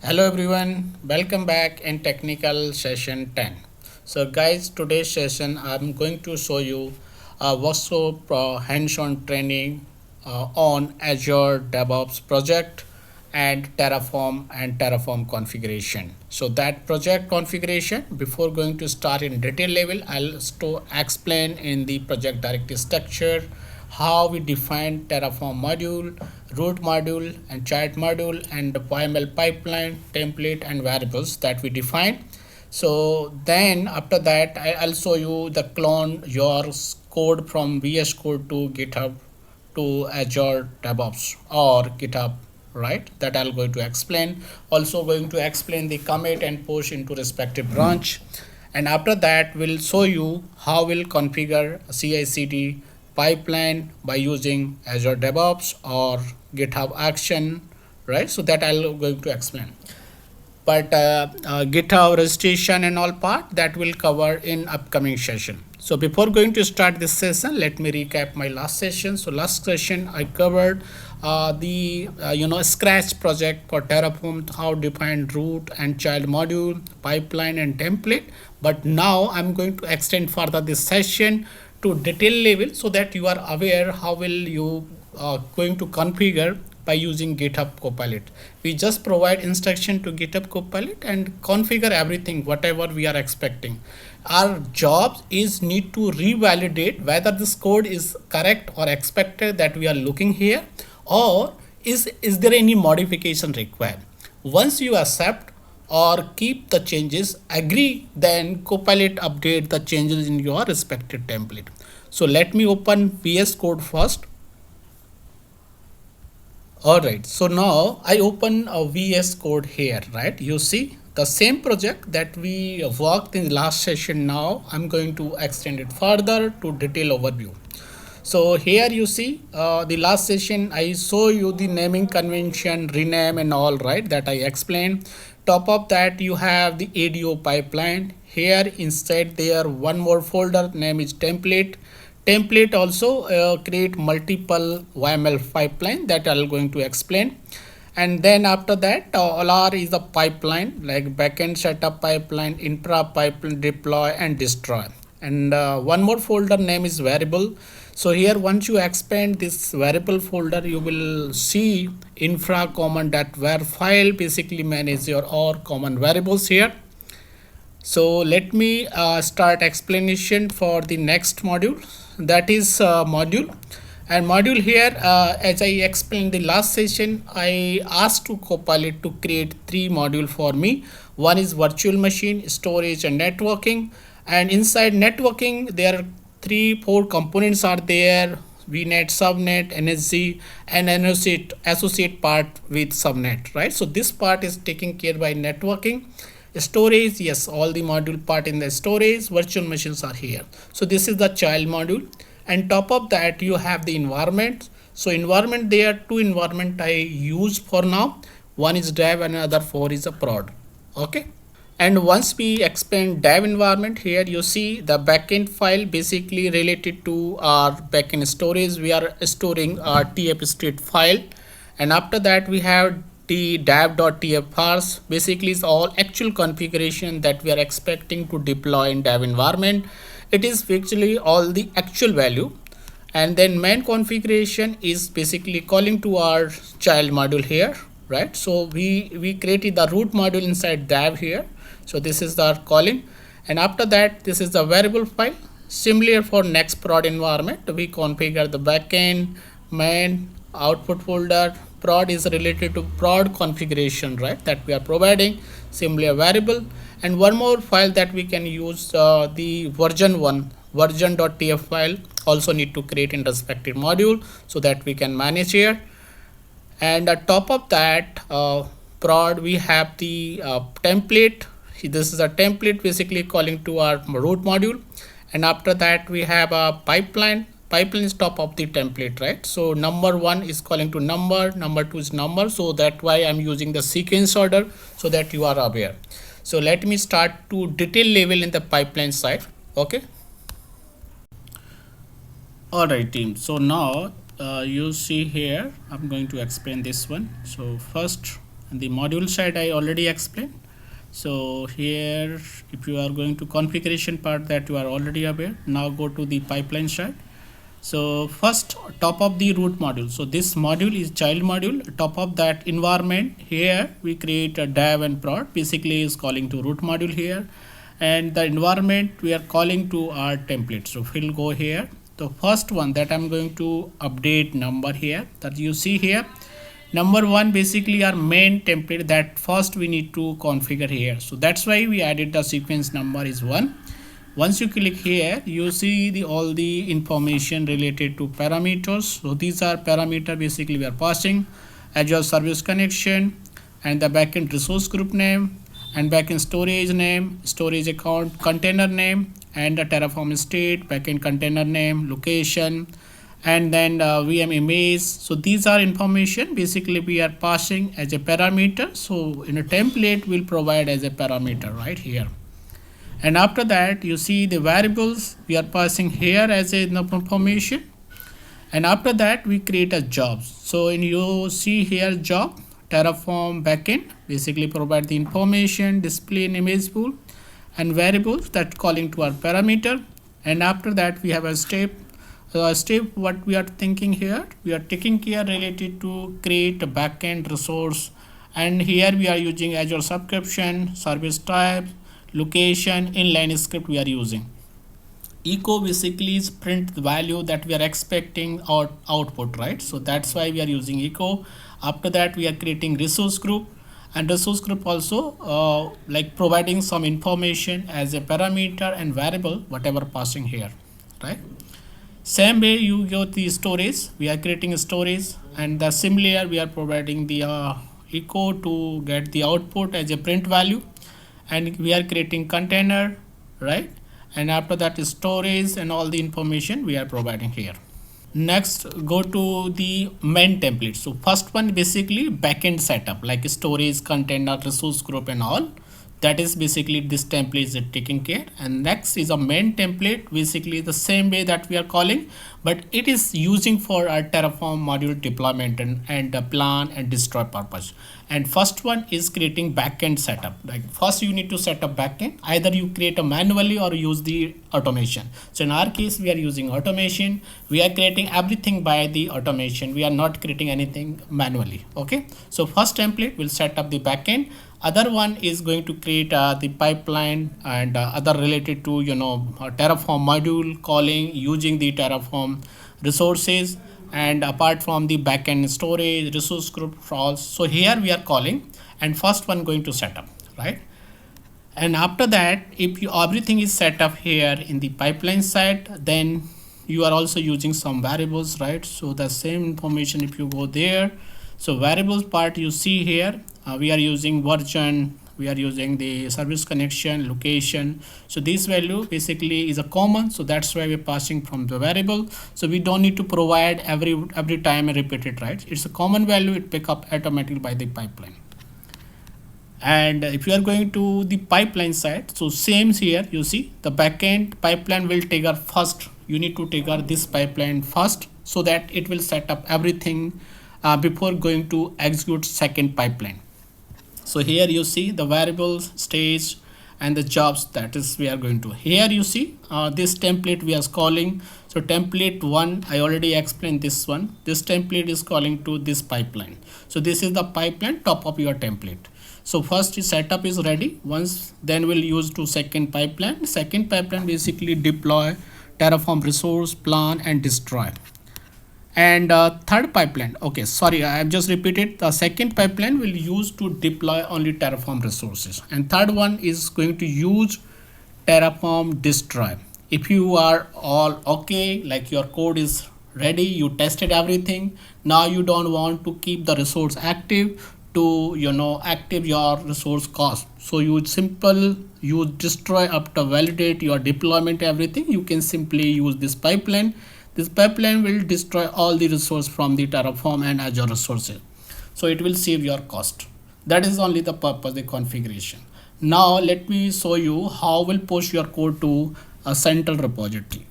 Hello everyone, welcome back in technical session 10. So guys, today's session I'm going to show you a workshop hands-on training on Azure DevOps project and Terraform configuration. So that project configuration, before going to start in detail level, I'll explain in the project directory structure how we define Terraform module, root module and child module and the YML pipeline, template and variables that we define. So then after that, I'll show you the clone your code from VS Code to GitHub to Azure DevOps or GitHub, right? That I'll going to explain. Also going to explain the commit and push into respective branch. And after that, we'll show you how we'll configure CI/CD pipeline by using Azure DevOps or GitHub Action, right? So that I'll going to explain. But GitHub registration and all part that will cover in upcoming session. So before going to start this session, let me recap my last session. So last session I covered the Scratch project for Terraform, how defined root and child module, pipeline and template. But now I'm going to extend further this session to detail level so that you are aware how will you going to configure by using GitHub Copilot. We just provide instruction to GitHub Copilot and configure everything whatever we are expecting. Our job is need to revalidate whether this code is correct or expected that we are looking here, or is there any modification required. Once you accept or keep the changes, agree, then Copilot update the changes in your respective template. So let me open VS Code first. Alright, so now I open a VS Code here, right? You see the same project that we worked in the last session. Now I'm going to extend it further to detail overview. So here you see the last session I show you the naming convention, rename and all, right, that I explained. Top of that you have the ADO pipeline. Here inside there one more folder, name is template. Template also create multiple YML pipeline that I'm going to explain. And then after that LR is a pipeline like backend setup pipeline, infra pipeline, deploy and destroy. And one more folder name is variable. So here once you expand this variable folder, you will see infra common that var file basically manage your all common variables here. So let me start explanation for the next module, that is module. And module here, as I explained the last session, I asked to Copilot to create 3 module for me. One is virtual machine, storage and networking. And inside networking there are 3-4 components are there: VNet, subnet, NSG and associate part with subnet, right? So this part is taken care by networking. Storage, yes, all the module part in the storage, virtual machines are here. So this is the child module, and top of that you have the environment. So environment, there are 2 environment I use for now. One is dev and another 4 is a prod. Okay. And once we expand dev environment, here you see the backend file basically related to our backend storage. We are storing our tf state file, and after that we have the dev.tf files. Basically is all actual configuration that we are expecting to deploy in dev environment. It is actually all the actual value. And then main configuration is basically calling to our child module here, right? So we created the root module inside dev here. So this is the calling, and after that this is the variable file. Similar for next prod environment, we configure the backend, main, output folder. Prod is related to prod configuration, right, that we are providing. Similar variable, and one more file that we can use, the version.tf file also need to create in respective module so that we can manage here. And on top of that prod, we have the template. This is a template basically calling to our root module. And after that we have a pipeline. Pipeline is top of the template, right? So number 1 is calling to number 2 is number. So that's why I'm using the sequence order so that you are aware. So let me start to detail level in the pipeline side. Okay. All right, team. So now you see here I'm going to explain this one. So first And the module side I already explained. So here, if you are going to configuration part, that you are already aware. Now go to the pipeline side. So first, top of the root module. So this module is child module. Top of that environment, here we create a dev and prod. Basically is calling to root module here, and the environment we are calling to our template. So we'll go here. The first one that I'm going to update number here, that you see here. Number one, basically our main template, that first we need to configure here. So that's why we added the sequence number is 1. Once you click here, you see the all the information related to parameters. So these are parameter basically we are passing: Azure service connection, and the backend resource group name, and backend storage name, storage account, container name, and the Terraform state, backend container name, location, and then VM image. So these are information basically we are passing as a parameter. So in a template we'll provide as a parameter right here. And after that, you see the variables we are passing here as a information. And after that, we create a job. So in you see here job, Terraform backend, basically provide the information, display in image pool, and variables that calling to our parameter. And after that, we have a step. What we are thinking here, we are taking care related to create a backend resource. And here we are using Azure subscription, service type, location, inline script we are using. Echo basically is print the value that we are expecting our output, right? So that's why we are using echo. After that, we are creating resource group, and resource group also like providing some information as a parameter and variable, whatever passing here, right? Same way you go the storage, we are creating a storage, and the similar we are providing the echo to get the output as a print value. And we are creating container, right? And after that is storage and all the information we are providing here. Next, go to the main template. So first one basically backend setup like storage, container, resource group and all. That is basically this template is taking care. And next is a main template, basically the same way that we are calling, but it is using for our Terraform module deployment and plan and destroy purpose. And first one is creating backend setup. Like first you need to set up backend. Either you create a manually or use the automation. So in our case, we are using automation. We are creating everything by the automation. We are not creating anything manually. Okay. So first template will set up the backend. Other one is going to create the pipeline and other related to Terraform module calling using the Terraform resources, and apart from the backend storage resource group files. So here we are calling, and first one going to set up, right? And after that, if everything is set up here in the pipeline side, then you are also using some variables, right? So the same information if you go there. So variables part you see here, we are using version, we are using the service connection, location. So this value basically is a common, so that's why we're passing from the variable. So we don't need to provide every time and repeat it, right? It's a common value, it pick up automatically by the pipeline. And if you are going to the pipeline side, so same here, you see the backend pipeline will trigger first. You need to trigger this pipeline first so that it will set up everything before going to execute second pipeline. So here you see the variables, stage, and the jobs that is we are going to. Here you see this template we are calling. So template 1, I already explained this one. This template is calling to this pipeline. So this is the pipeline top of your template. So first setup is ready. Once then we'll use to second pipeline. Second pipeline basically deploy Terraform resource, plan, and destroy. And third pipeline, okay, sorry, I have just repeated. The second pipeline will use to deploy only Terraform resources, and third one is going to use Terraform destroy. If you are all okay, like your code is ready, you tested everything, now you don't want to keep the resource active to active your resource cost. So you destroy after validate your deployment, everything. You can simply use this pipeline. This pipeline will destroy all the resource from the Terraform and Azure resources. So it will save your cost. That is only the purpose, the configuration. Now let me show you how we'll push your code to a central repository.